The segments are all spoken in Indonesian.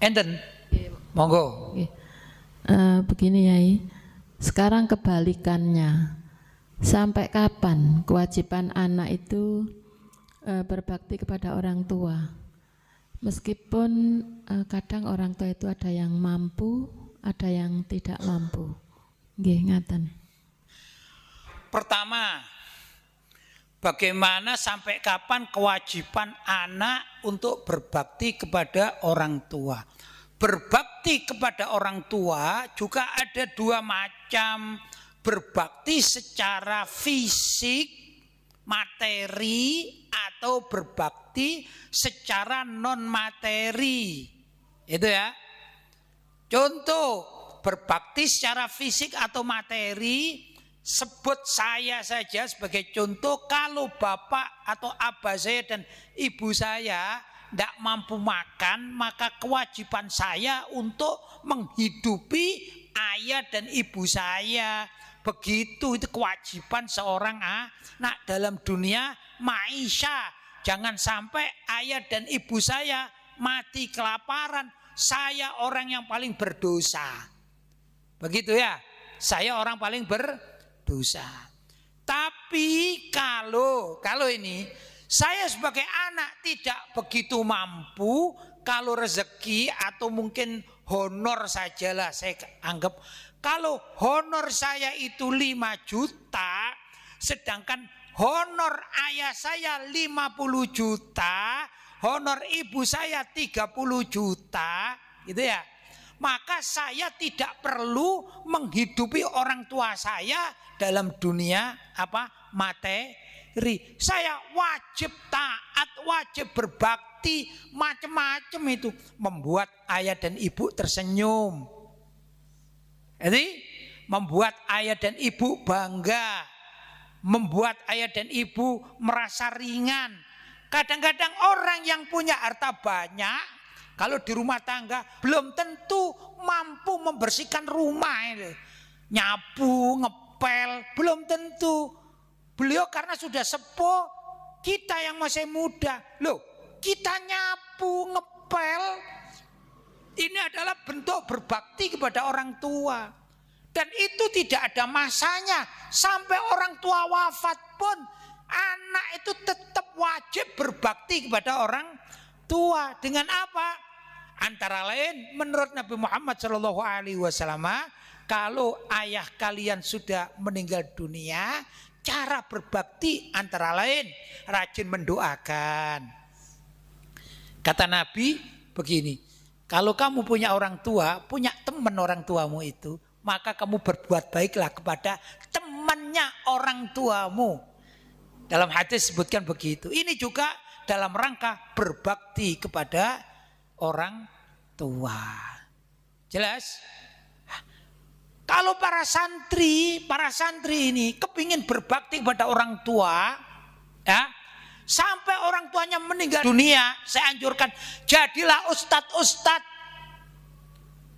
Enten. Monggo. Begini Yai, sekarang kebalikannya. Sampai kapan kewajiban anak itu berbakti kepada orang tua? Meskipun kadang orang tua itu ada yang mampu, ada yang tidak mampu. Nggih, ngaten. Pertama, bagaimana sampai kapan kewajiban anak untuk berbakti kepada orang tua? Berbakti kepada orang tua juga ada dua macam. Berbakti secara fisik, materi, atau berbakti secara non materi. Itu ya. Contoh, berbakti secara fisik atau materi, sebut saya saja sebagai contoh. Kalau bapak atau abah saya dan ibu saya tidak mampu makan, maka kewajiban saya untuk menghidupi ayah dan ibu saya. Begitu, itu kewajiban seorang anak dalam dunia maisha. Jangan sampai ayah dan ibu saya mati kelaparan. Saya orang yang paling berdosa. Begitu ya, saya orang paling berdosa. Tapi kalau ini saya sebagai anak tidak begitu mampu, kalau rezeki atau mungkin honor sajalah saya anggap. Kalau honor saya itu 5 juta, sedangkan honor ayah saya 50 juta, honor ibu saya 30 juta, gitu ya. Maka saya tidak perlu menghidupi orang tua saya dalam dunia materi. Saya wajib taat, wajib berbakti, macam-macam itu membuat ayah dan ibu tersenyum. Jadi membuat ayah dan ibu bangga, membuat ayah dan ibu merasa ringan. Kadang-kadang orang yang punya harta banyak, kalau di rumah tangga belum tentu mampu membersihkan rumah ini. Nyapu, ngepel, belum tentu. Beliau karena sudah sepuh, kita yang masih muda. Loh, kita nyapu, ngepel, ini adalah bentuk berbakti kepada orang tua. Dan itu tidak ada masanya. Sampai orang tua wafat pun, anak itu tetap wajib berbakti kepada orang tua. Dengan apa? Antara lain menurut Nabi Muhammad SAW, kalau ayah kalian sudah meninggal dunia, cara berbakti antara lain rajin mendoakan. Kata Nabi begini, kalau kamu punya orang tua, punya teman orang tuamu itu, maka kamu berbuat baiklah kepada temannya orang tuamu. Dalam hadis sebutkan begitu. Ini juga dalam rangka berbakti kepada orang tua. Jelas? Kalau para santri ini kepingin berbakti kepada orang tua, ya, sampai orang tuanya meninggal dunia, saya anjurkan jadilah ustadz.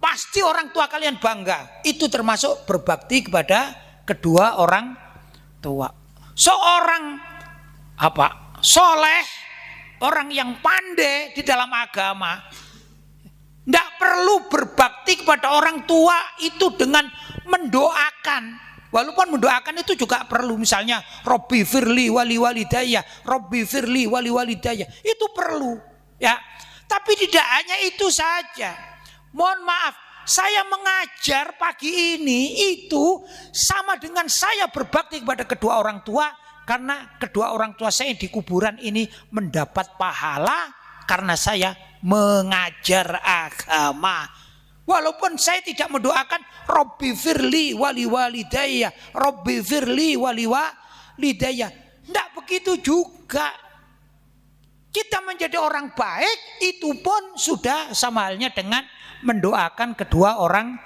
Pasti orang tua kalian bangga. Itu termasuk berbakti kepada kedua orang tua. Seorang soleh, orang yang pandai di dalam agama, tidak perlu berbakti kepada orang tua itu dengan mendoakan. Walaupun mendoakan itu juga perlu, misalnya Robbi firli wali walidayah, Robbi firli wali walidayah, itu perlu, ya. Tapi tidak hanya itu saja. Mohon maaf, saya mengajar pagi ini itu sama dengan saya berbakti kepada kedua orang tua, karena kedua orang tua saya di kuburan ini mendapat pahala karena saya mengajar agama. Walaupun saya tidak mendoakan Robbi firli wali walidayah, Robbi firli wali walidayah, tidak begitu juga. Kita menjadi orang baik itu pun sudah sama halnya dengan mendoakan kedua orang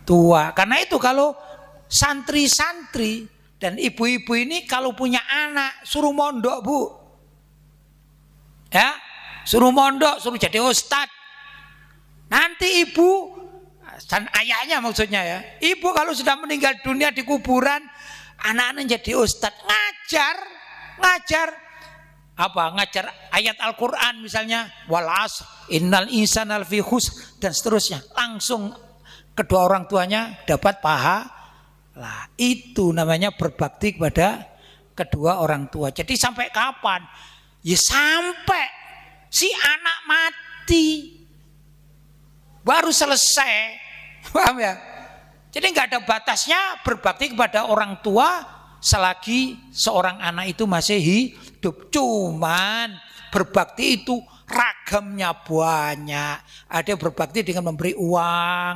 tua. Karena itu kalau santri-santri dan ibu-ibu ini kalau punya anak suruh mondok, Bu. Ya, suruh mondok, suruh jadi ustadz. Nanti ibu dan ayahnya maksudnya ya. Ibu kalau sudah meninggal dunia di kuburan, anak-anak jadi ustadz, ngajar. apa ngajar ayat Al-Qur'an misalnya, wal asr innal insana lafi khusr dan seterusnya, langsung kedua orang tuanya dapat pahala. Itu namanya berbakti kepada kedua orang tua. Jadi sampai kapan? Ya sampai si anak mati baru selesai. Paham ya? Jadi nggak ada batasnya berbakti kepada orang tua selagi seorang anak itu masih hidup. Cuman berbakti itu ragamnya banyak. Ada berbakti dengan memberi uang,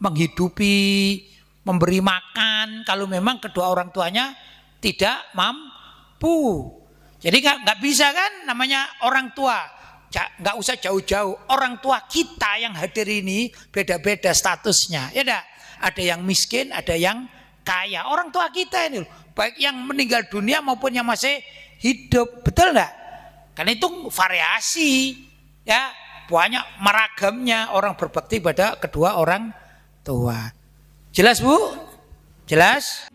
menghidupi, memberi makan kalau memang kedua orang tuanya tidak mampu. Jadi nggak bisa kan namanya orang tua. Nggak usah jauh-jauh. Orang tua kita yang hadir ini beda-beda statusnya. Ya dah. Ada yang miskin, ada yang kaya. Orang tua kita ini, baik yang meninggal dunia maupun yang masih hidup, betul nggak? Karena itu variasi, ya banyak meragamnya orang berbakti pada kedua orang tua. Jelas Bu? Jelas?